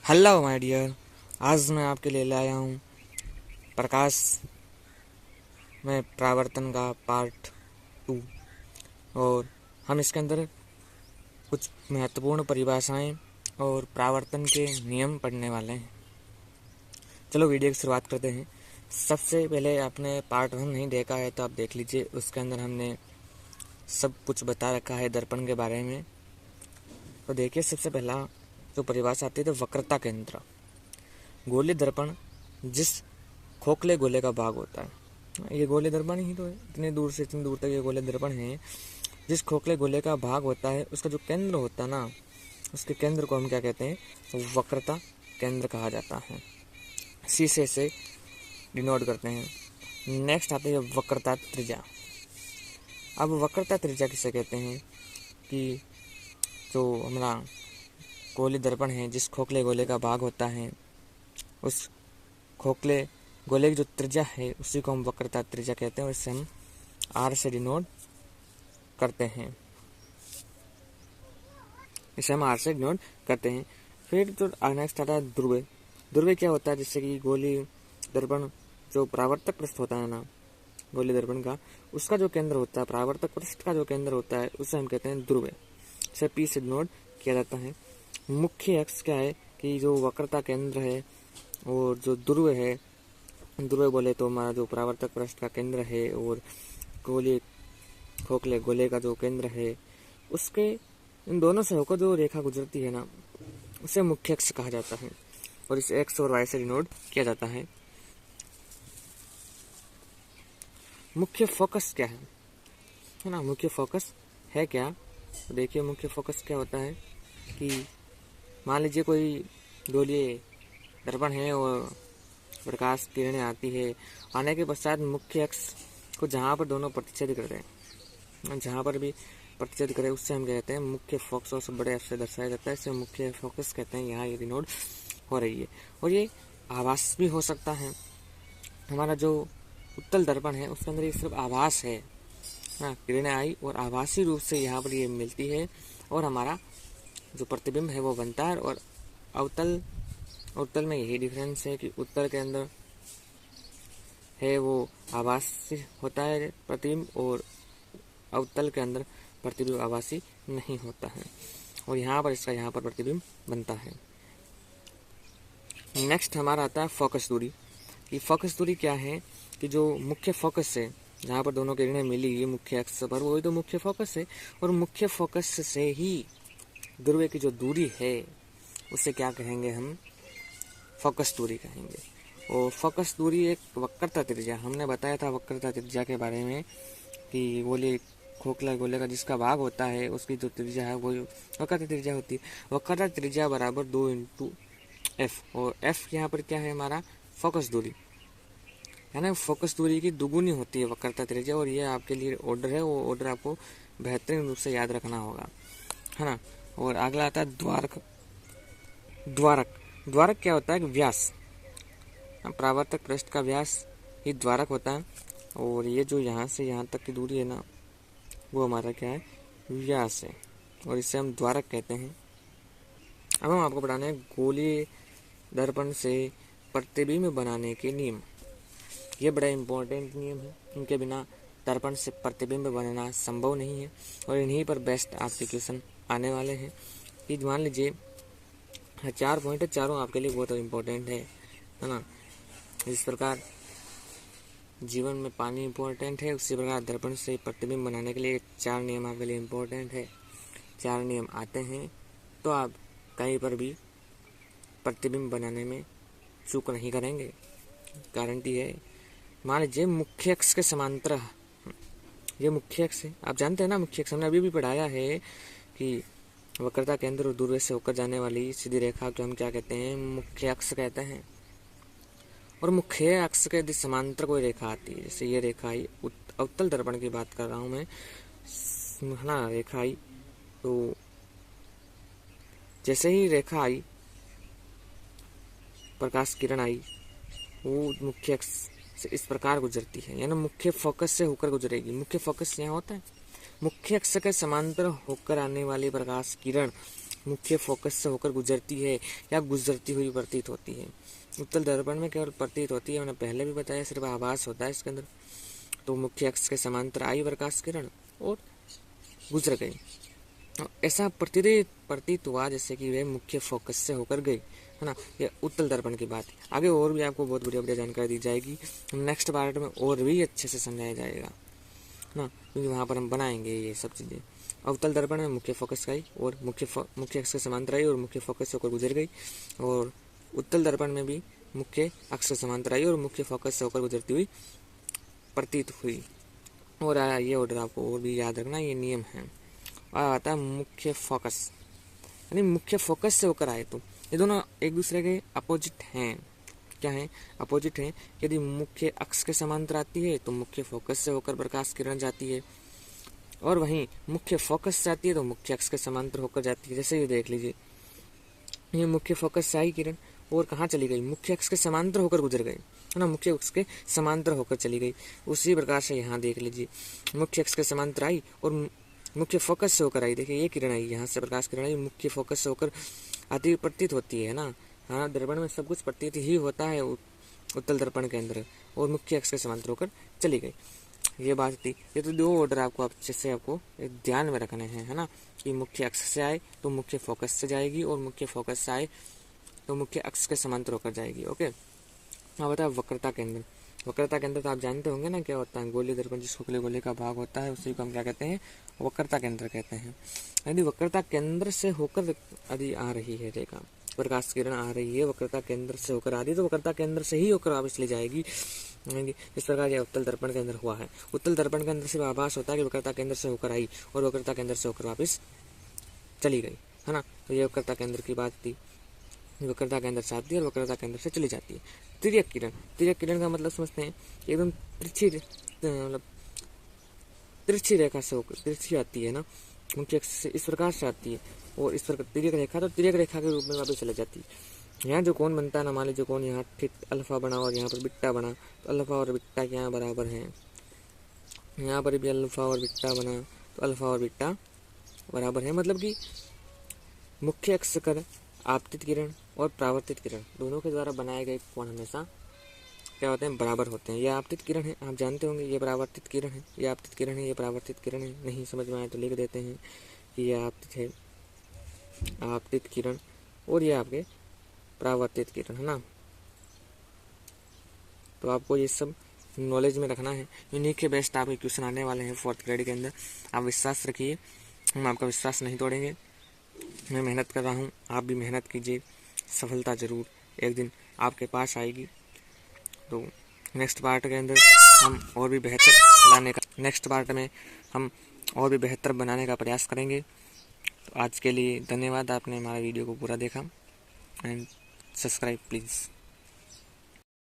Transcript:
Hello my dear. आज मैं आपके लिए लाया हूँ प्रकाश में परावर्तन का पार्ट 2। और हम इसके अंदर कुछ महत्वपूर्ण परिभाषाएं और परावर्तन के नियम पढ़ने वाले हैं। चलो वीडियो की शुरुआत करते हैं। सबसे पहले आपने पार्ट 1 नहीं देखा है तो आप देख लीजिए। उसके अंदर हमने सब कुछ बता रखा है दर्पण के बारे में। तो देखिए, सबसे पहला जो परिभाषा आती है तो वक्रता केंद्र। गोलीय दर्पण जिस खोखले गोले का भाग होता है, ये गोले दर्पण ही तो है। इतने दूर से इतनी दूर तक ये गोले दर्पण है। जिस खोखले गोले का भाग होता है उसका जो केंद्र होता है ना, उसके केंद्र को हम क्या कहते हैं? वक्रता केंद्र कहा जाता है। शीशे से डिनोट करते हैं। नेक्स्ट आते हैं वक्रता त्रिज्या। अब वक्रता त्रिज्या किसे कहते हैं? कि जो हमारा गोलीय दर्पण है, जिस खोखले गोले का भाग होता है, उस खोखले गोले की जो त्रिज्या है उसी को हम वक्रता त्रिज्या कहते हैं और इसे हम आर से डिनोट करते हैं। फिर तो नेक्स्ट आता है ध्रुव। ध्रुव क्या होता है? जिससे कि गोली दर्पण जो परावर्तक पृष्ठ होता है ना, गोली दर्पण का, उसका जो केंद्र होता है, परावर्तक पृष्ठ का जो केंद्र होता है, उसे हम कहते हैं ध्रुव। इसे पी से डिनोट किया जाता है। मुख्य अक्ष क्या है? कि जो वक्रता केंद्र है और जो ध्रुव है, ध्रुव बोले तो हमारा जो परावर्तक पृष्ठ का केंद्र है और गोले खोखले गोले का जो केंद्र है, उसके इन दोनों से होकर जो रेखा गुजरती है ना, उसे मुख्य अक्ष कहा जाता है और इसे एक्स और वाई से डिनोट किया जाता है। मुख्य फोकस क्या है ना? मुख्य फोकस है क्या? तो देखिए, मुख्य फोकस क्या होता है कि मान लीजिए कोई गोलीय दर्पण है और प्रकाश किरणें आती है। आने के पश्चात मुख्य अक्ष को जहाँ पर दोनों प्रतिच्छेद करते हैं, जहाँ पर भी प्रतिच्छेद करे, उससे हम कहते हैं मुख्य फोकस। और सब बड़े अक्ष से दर्शाया जाता है, इसे मुख्य फोकस कहते हैं। यहाँ ये डिनोट हो रही है। और ये आभास भी हो सकता है। हमारा जो उत्तल दर्पण है उसके अंदर ये सिर्फ आभास है। हाँ, किरणें आई और आभासी रूप से यहाँ पर ये मिलती है और हमारा जो प्रतिबिंब है वो बनता है। और अवतल में यही डिफरेंस है कि उत्तल के अंदर है वो आभासी होता है प्रतिबिंब, और अवतल के अंदर प्रतिबिंब आभासी नहीं होता है। और यहाँ पर इसका यहाँ पर प्रतिबिंब बनता है। नेक्स्ट हमारा आता है फोकस दूरी। कि फोकस दूरी क्या है? कि जो मुख्य फोकस है, जहाँ पर दोनों किरणें मिली ये मुख्य अक्ष पर, वही तो मुख्य फोकस है। और मुख्य फोकस से ही ध्रुव की जो दूरी है उसे क्या कहेंगे? हम फोकस दूरी कहेंगे। और फोकस दूरी एक वक्रता त्रिज्या, हमने बताया था वक्रता त्रिज्या के बारे में कि गोले खोखला गोले का जिसका भाग होता है उसकी जो त्रिज्या है वो वक्रता त्रिज्या होती है। वक्रता त्रिज्या बराबर 2 इंटू एफ। और एफ यहाँ पर क्या है? हमारा फोकस दूरी है ना। फोकस दूरी की दुगुनी होती है वक्रता त्रिज्या। और ये आपके लिए ऑर्डर है, वो ऑर्डर आपको बेहतरीन रूप से याद रखना होगा, है ना। और अगला आता है द्वारक। द्वारक द्वारक क्या होता है? व्यास। परावर्तक पृष्ठ का व्यास ही द्वारक होता है। और ये जो यहाँ से यहाँ तक की दूरी है ना, वो हमारा क्या है? व्यास है। और इसे हम द्वारक कहते हैं। अब हम आपको पढ़ाने हैं गोलीय दर्पण से प्रतिबिंब बनाने के नियम। ये बड़ा इम्पोर्टेंट नियम है। इनके बिना दर्पण से प्रतिबिंब बनना संभव नहीं है। और इन्हीं पर बेस्ट आपके क्वेश्चन आने वाले हैं। कि मान लीजिए 4 पॉइंट है, चारों आपके लिए बहुत इम्पोर्टेंट है ना। जिस प्रकार जीवन में पानी इम्पोर्टेंट है, उसी प्रकार दर्पण से प्रतिबिंब बनाने के लिए 4 नियम आपके लिए इम्पोर्टेंट है। 4 नियम आते हैं तो आप कहीं पर भी प्रतिबिंब बनाने में चूक नहीं करेंगे, गारंटी है। मान लीजिए मुख्य अक्ष के समांतर, ये मुख्य अक्ष है, आप जानते हैं ना मुख्य अक्ष, हमने अभी भी पढ़ाया है कि वक्रता केंद्र और दूरस्थ से होकर जाने वाली सीधी रेखा को हम क्या कहते हैं? मुख्य अक्ष कहते हैं। और मुख्य अक्ष के यदि समांतर कोई रेखा आती है, जैसे ये रेखा आई, अवतल दर्पण की बात कर रहा हूँ मैं, है ना। रेखा आई तो जैसे ही रेखा आई, प्रकाश किरण आई, वो मुख्य अक्ष से इस प्रकार गुजरती है, यानी मुख्य फोकस से होकर गुजरेगी। मुख्य फोकस यहाँ होता है। मुख्य अक्ष के समांतर होकर आने वाली प्रकाश किरण मुख्य फोकस से होकर गुजरती है या गुजरती हुई प्रतीत होती है। उत्तल दर्पण में केवल प्रतीत होती है, मैंने पहले भी बताया, सिर्फ आभास होता है इसके अंदर। तो मुख्य अक्ष के समांतर आई प्रकाश किरण और गुजर गई। ऐसा प्रतीत हुआ जैसे कि वह मुख्य फोकस से होकर गई, है ना। ये उत्तल दर्पण की बात है। आगे और भी आपको बहुत बढ़िया बढ़िया जानकारी दी जाएगी, नेक्स्ट पार्ट में और भी अच्छे से समझाया जाएगा ना, क्योंकि वहाँ पर हम बनाएंगे ये सब चीज़ें। अवतल दर्पण में मुख्य फोकस आई और मुख्य अक्ष के समांतर आई और मुख्य फोकस से होकर गुजर गई, और उत्तल दर्पण में भी मुख्य अक्ष के समांतर आई और मुख्य फोकस से होकर गुजरती हुई प्रतीत हुई। और ये ऑर्डर आपको और भी याद रखना, ये नियम है। आता है मुख्य फोकस, यानी मुख्य फोकस से होकर आए तो ये दोनों एक दूसरे के अपोजिट हैं। क्या है? अपोजिट हैं। यदि मुख्य अक्ष के समांतर आती है तो मुख्य फोकस से होकर प्रकाश किरण जाती है, और वहीं मुख्य फोकस से आती है तो मुख्य अक्ष के समांतर होकर जाती है। जैसे ये देख लीजिए, ये मुख्य फोकस से आई किरण और कहाँ चली गई? मुख्य अक्ष के समांतर होकर गुजर गई, है ना, मुख्य अक्ष के समांतर होकर चली गई। उसी प्रकार से यहाँ देख लीजिए, मुख्य अक्ष के समांतर आई और मुख्य फोकस से होकर आई। देखिए ये किरण आई, यहाँ से प्रकाश किरण आई, मुख्य फोकस से होकर आती प्रतीत होती है ना। हाँ, दर्पण में सब कुछ प्रतीत ही होता है उत्तल दर्पण के अंदर, और मुख्य अक्ष के समांतर होकर चली गई। ये बात थी। ये तो दो ऑर्डर आपको अच्छे से आपको ध्यान में रखने हैं, है ना, कि मुख्य अक्ष से आए तो मुख्य फोकस से जाएगी और मुख्य फोकस से आए तो मुख्य अक्ष के समांतर होकर जाएगी। ओके, अब बताओ वक्रता केंद्र। वक्रता केंद्र तो आप जानते होंगे ना क्या होता है? गोलीय दर्पण जिस खोखले गोले का भाग होता है उसी को हम क्या कहते हैं? वक्रता केंद्र कहते हैं। यदि वक्रता केंद्र से होकर यदि आ रही है रेखा, प्रकाश किरण आ रही है, वक्रता केंद्र से होकर आ रही है, तो वक्रता केंद्र से ही होकर वापस ले जाएगी। इस प्रकार यह उत्तल दर्पण के अंदर हुआ है। उत्तल दर्पण के अंदर सिर्फ आभास होता है कि वक्रता केंद्र से होकर आई और वक्रता केंद्र से होकर वापस चली गई, है ना। तो ये वक्रता केंद्र की बात थी। वक्रता केंद्र से आती है और वक्रता केंद्र से चली जाती है। तिर्यक किरण, तिर्यक किरण का मतलब समझते हैं, एकदम मतलब तिरछी रेखा से होकर तिरछी आती है ना, मुख्य अक्ष से इस प्रकार से आती है और इस प्रकार तिर्यक रेखा, तो तिर्यक रेखा के रूप में वापस चली जाती है। यहाँ जो कोण बनता है ना, मान लीजिए कोण यहाँ ठीक अल्फा बना और यहाँ पर बिट्टा बना, तो अल्फा और बिट्टा यहाँ बराबर हैं। यहाँ पर भी अल्फा और बिट्टा बना तो अल्फा और बिट्टा बराबर है, मतलब कि मुख्य अक्ष कर आपतित किरण और परावर्तित किरण दोनों के द्वारा बनाए गए कोण हमेशा क्या होते हैं? बराबर होते हैं। यह आपतित किरण है, आप जानते होंगे, ये परावर्तित किरण है, ये आपतित किरण है, ये परावर्तित किरण है। नहीं समझ में आए तो लिख देते हैं कि यह आपतित है, आपतित किरण, और ये आपके परावर्तित किरण, है ना। तो आपको ये सब नॉलेज में रखना है। यूनिक के बेस्ट आपके क्वेश्चन आने वाले हैं 4th ग्रेड के अंदर। आप विश्वास रखिए, हम आपका विश्वास नहीं तोड़ेंगे। मैं मेहनत कर रहा हूँ, आप भी मेहनत कीजिए, सफलता ज़रूर एक दिन आपके पास आएगी। तो नेक्स्ट पार्ट के अंदर हम और भी बेहतर लाने का, नेक्स्ट पार्ट में हम और भी बेहतर बनाने का प्रयास करेंगे। तो आज के लिए धन्यवाद, आपने हमारा वीडियो को पूरा देखा, एंड सब्सक्राइब प्लीज़।